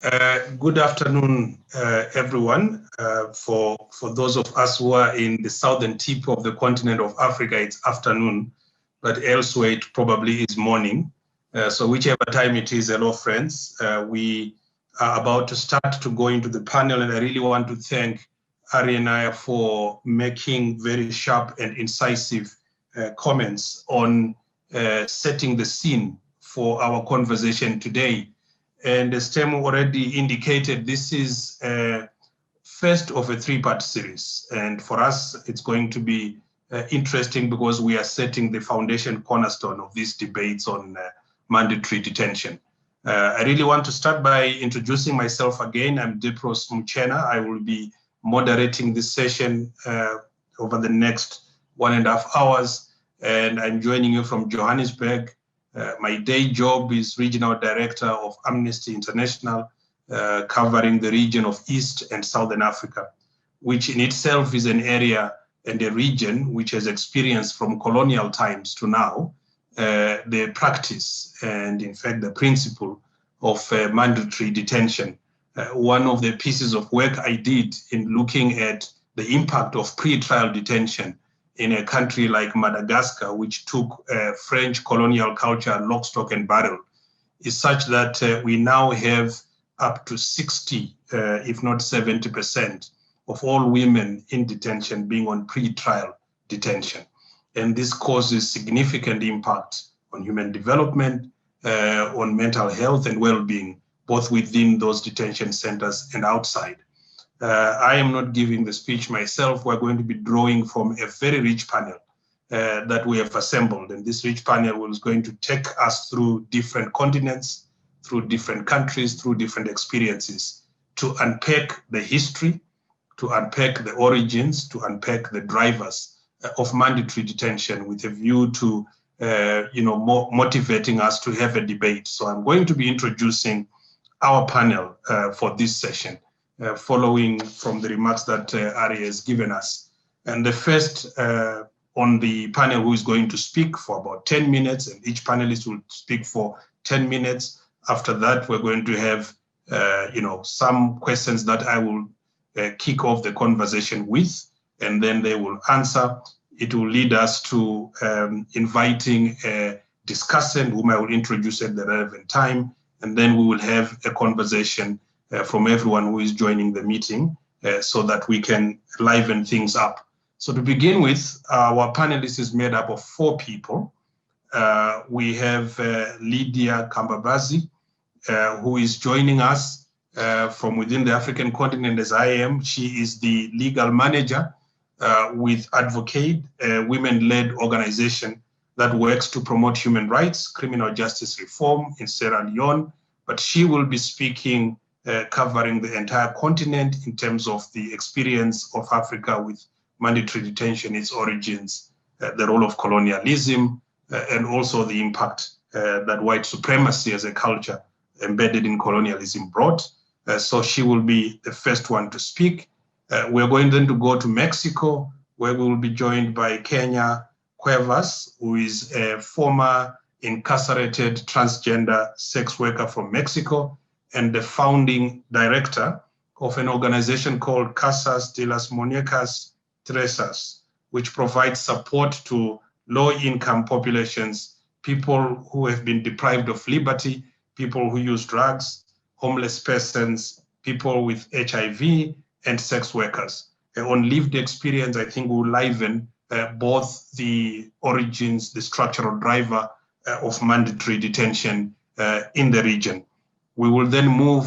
Good afternoon, everyone. For those of us who are in the southern tip of the continent of Africa, it's afternoon, but elsewhere it probably is morning. So whichever time it is, hello friends. We are about to start to go into the panel, and I really want to thank Ari and I for making very sharp and incisive comments on setting the scene for our conversation today. And as Tem already indicated, this is first of a three-part series. And for us, it's going to be interesting because we are setting the foundation cornerstone of these debates on mandatory detention. I really want to start by introducing myself again. I'm Deprose Muchena. I will be moderating this session over the next 1.5 hours. And I'm joining you from Johannesburg. My day job is Regional Director of Amnesty International, covering the region of East and Southern Africa, which in itself is an area and a region which has experienced from colonial times to now the practice and, in fact, the principle of mandatory detention. One of the pieces of work I did in looking at the impact of pre-trial detention in a country like Madagascar, which took French colonial culture lock, stock, and barrel, is such that we now have up to 60, if not 70%, of all women in detention being on pre-trial detention. And this causes significant impact on human development, on mental health and well-being, both within those detention centers and outside. I am not giving the speech myself. We're going to be drawing from a very rich panel that we have assembled. And this rich panel is going to take us through different continents, through different countries, through different experiences to unpack the history, to unpack the origins, to unpack the drivers of mandatory detention with a view to motivating us to have a debate. So I'm going to be introducing our panel for this session. Following from the remarks that Ari has given us. And the first on the panel who is going to speak for about 10 minutes, and each panelist will speak for 10 minutes. After that, we're going to have some questions that I will kick off the conversation with, and then they will answer. It will lead us to inviting a discussant whom I will introduce at the relevant time, and then we will have a conversation from everyone who is joining the meeting so that we can liven things up. So to begin with, our panelist is made up of 4 people. We have Lydia Kembabazi, who is joining us from within the African continent as I am. She is the legal manager with AdvocAid, a women-led organization that works to promote human rights, criminal justice reform in Sierra Leone. But she will be speaking covering the entire continent in terms of the experience of Africa with mandatory detention, its origins, the role of colonialism, and also the impact that white supremacy as a culture embedded in colonialism brought. So she will be the first one to speak. We're going then to go to Mexico, where we will be joined by Kenya Cuevas, who is a former incarcerated transgender sex worker from Mexico, and the founding director of an organization called Casas de las Muñecas Tresas, which provides support to low-income populations, people who have been deprived of liberty, people who use drugs, homeless persons, people with HIV, and sex workers. On lived experience, I think will liven both the origins, the structural driver of mandatory detention in the region. We will then move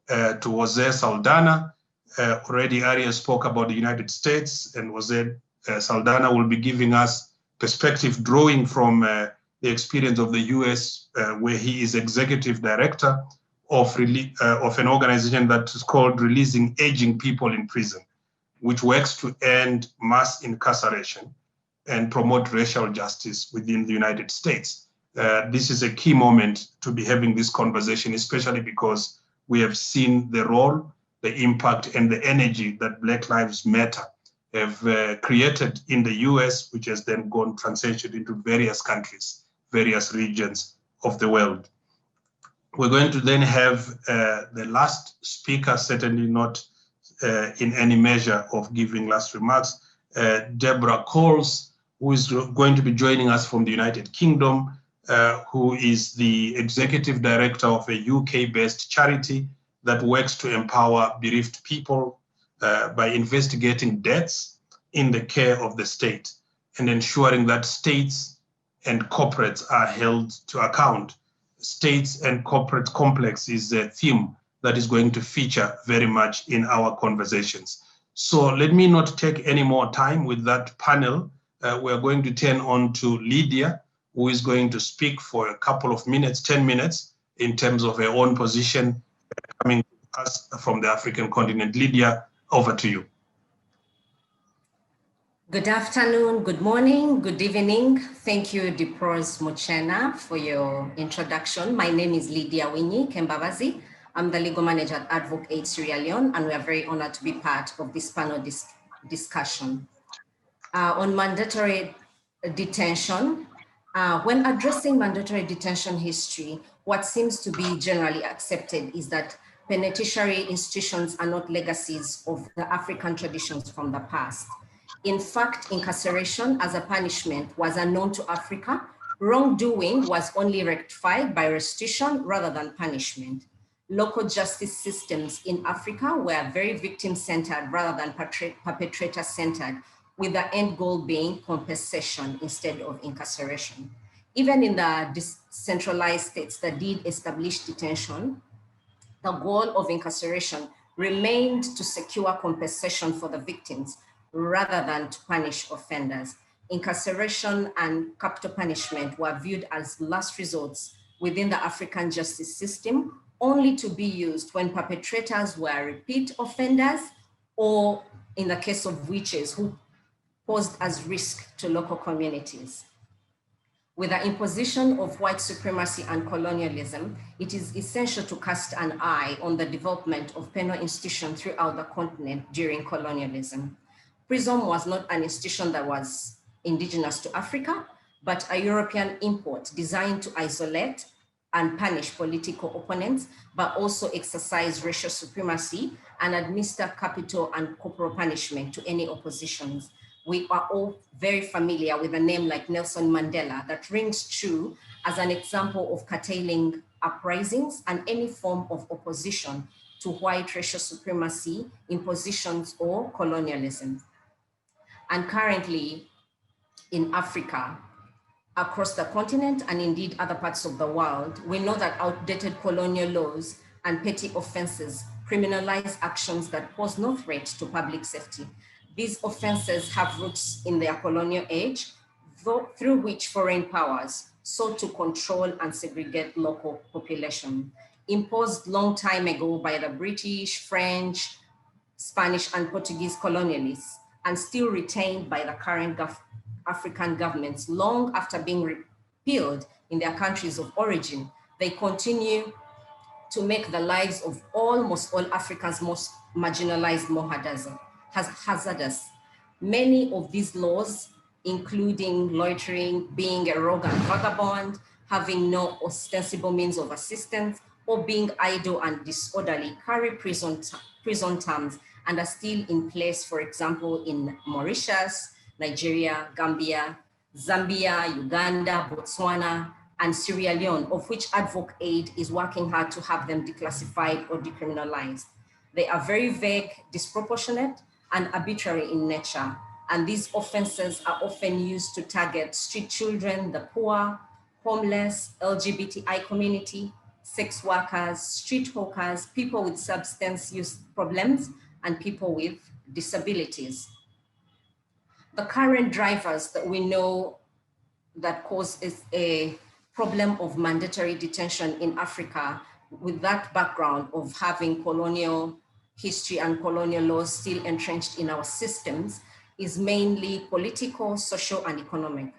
to Jose Saldana. Already Aria spoke about the United States, and Jose Saldana will be giving us perspective drawing from the experience of the US, where he is executive director of an organization that is called Releasing Aging People in Prison, which works to end mass incarceration and promote racial justice within the United States. This is a key moment to be having this conversation, especially because we have seen the role, the impact, and the energy that Black Lives Matter have created in the US, which has then gone translated into various countries, various regions of the world. We're going to then have the last speaker, certainly not in any measure of giving last remarks, Deborah Coles, who is going to be joining us from the United Kingdom, who is the executive director of a UK-based charity that works to empower bereaved people by investigating deaths in the care of the state and ensuring that states and corporates are held to account. States and corporate complex is a theme that is going to feature very much in our conversations. So let me not take any more time with that panel. We're going to turn on to Lydia, who is going to speak for a couple of minutes, 10 minutes, in terms of her own position coming to us from the African continent. Lydia, over to you. Good afternoon, good morning, good evening. Thank you, Deprose Muchena, for your introduction. My name is Lydia Winyi, Kembabazi. I'm the legal manager at AdvocAid Sierra Leone, and we are very honored to be part of this panel discussion. On mandatory detention, when addressing mandatory detention history, what seems to be generally accepted is that penitentiary institutions are not legacies of the African traditions from the past. In fact, incarceration as a punishment was unknown to Africa. Wrongdoing was only rectified by restitution rather than punishment. Local justice systems in Africa were very victim-centered rather than perpetrator-centered, with the end goal being compensation instead of incarceration. Even in the decentralized states that did establish detention, the goal of incarceration remained to secure compensation for the victims rather than to punish offenders. Incarceration and capital punishment were viewed as last resorts within the African justice system, only to be used when perpetrators were repeat offenders, or in the case of witches who posed as risk to local communities. With the imposition of white supremacy and colonialism, it is essential to cast an eye on the development of penal institutions throughout the continent during colonialism. Prison was not an institution that was indigenous to Africa, but a European import designed to isolate and punish political opponents, but also exercise racial supremacy and administer capital and corporal punishment to any oppositions. We are all very familiar with a name like Nelson Mandela that rings true as an example of curtailing uprisings and any form of opposition to white racial supremacy, impositions, or colonialism. And currently in Africa, across the continent and indeed other parts of the world, we know that outdated colonial laws and petty offenses criminalize actions that pose no threat to public safety. These offenses have roots in their colonial age, through which foreign powers sought to control and segregate local population. Imposed long time ago by the British, French, Spanish, and Portuguese colonialists, and still retained by the current African governments long after being repealed in their countries of origin, they continue to make the lives of almost all Africans most marginalized more hazardous. Many of these laws, including loitering, being a rogue and vagabond, having no ostensible means of assistance, or being idle and disorderly, carry prison terms and are still in place, for example, in Mauritius, Nigeria, Gambia, Zambia, Uganda, Botswana, and Sierra Leone, of which AdvocAid is working hard to have them declassified or decriminalized. They are very vague, disproportionate, and arbitrary in nature. And these offenses are often used to target street children, the poor, homeless, LGBTI community, sex workers, street hawkers, people with substance use problems, and people with disabilities. The current drivers that we know that cause is a problem of mandatory detention in Africa, with that background of having colonial history and colonial laws still entrenched in our systems, is mainly political, social, and economic.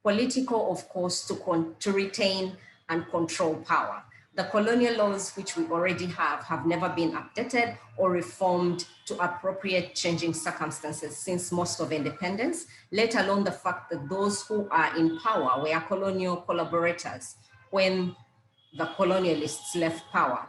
Political, of course, to retain and control power. The colonial laws, which we already have never been updated or reformed to appropriate changing circumstances since most of independence, let alone the fact that those who are in power were colonial collaborators when the colonialists left power.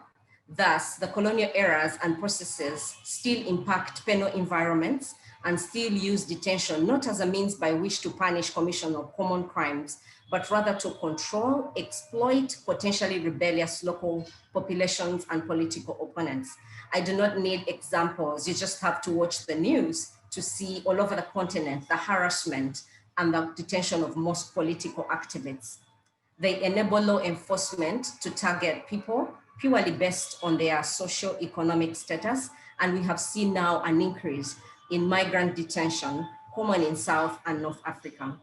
Thus, the colonial eras and processes still impact penal environments and still use detention not as a means by which to punish commission of common crimes, but rather to control, exploit potentially rebellious local populations and political opponents. I do not need examples. You just have to watch the news to see all over the continent the harassment and the detention of most political activists. They enable law enforcement to target people purely based on their socio-economic status. And we have seen now an increase in migrant detention, common in South and North Africa.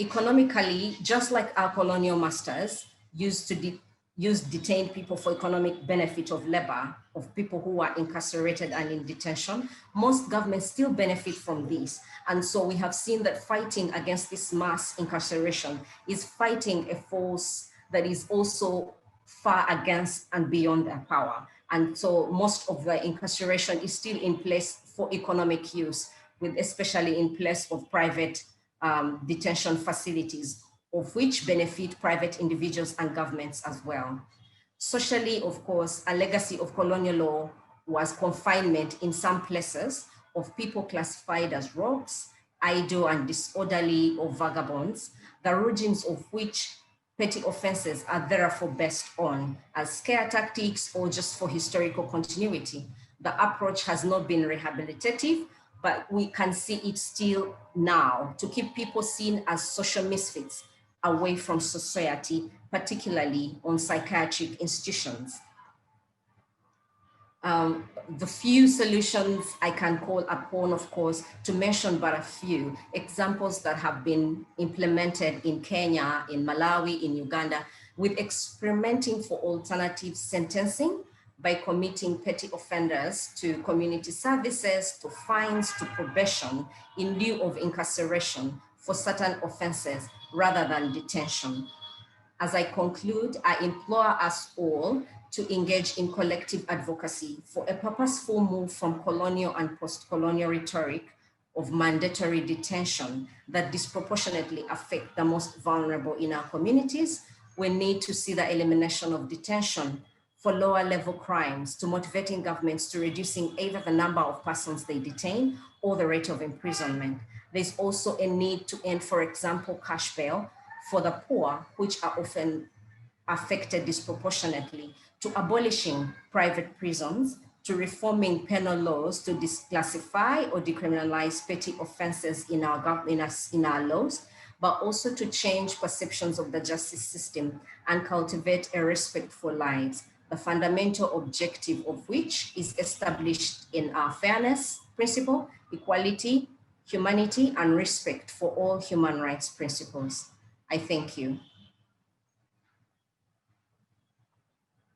Economically, just like our colonial masters used to use detained people for economic benefit of labor, of people who are incarcerated and in detention, most governments still benefit from this. And so we have seen that fighting against this mass incarceration is fighting a force that is also far against and beyond their power. And so most of the incarceration is still in place for economic use, with especially in place of private detention facilities, of which benefit private individuals and governments as well. Socially, of course, a legacy of colonial law was confinement in some places of people classified as rogues, idle and disorderly, or vagabonds, the origins of which petty offenses are therefore based on as scare tactics or just for historical continuity. The approach has not been rehabilitative, but we can see it still now to keep people seen as social misfits away from society, particularly on psychiatric institutions. The few solutions I can call upon, of course, to mention but a few examples that have been implemented in Kenya, in Malawi, in Uganda, with experimenting for alternative sentencing by committing petty offenders to community services, to fines, to probation in lieu of incarceration for certain offenses rather than detention. As I conclude, I implore us all to engage in collective advocacy for a purposeful move from colonial and post-colonial rhetoric of mandatory detention that disproportionately affect the most vulnerable in our communities. We need to see the elimination of detention for lower level crimes, to motivating governments to reducing either the number of persons they detain or the rate of imprisonment. There's also a need to end, for example, cash bail for the poor, which are often affected disproportionately, to abolishing private prisons, to reforming penal laws to declassify or decriminalize petty offenses in our laws, but also to change perceptions of the justice system and cultivate a respect for lives, the fundamental objective of which is established in our fairness principle, equality, humanity, and respect for all human rights principles. I thank you.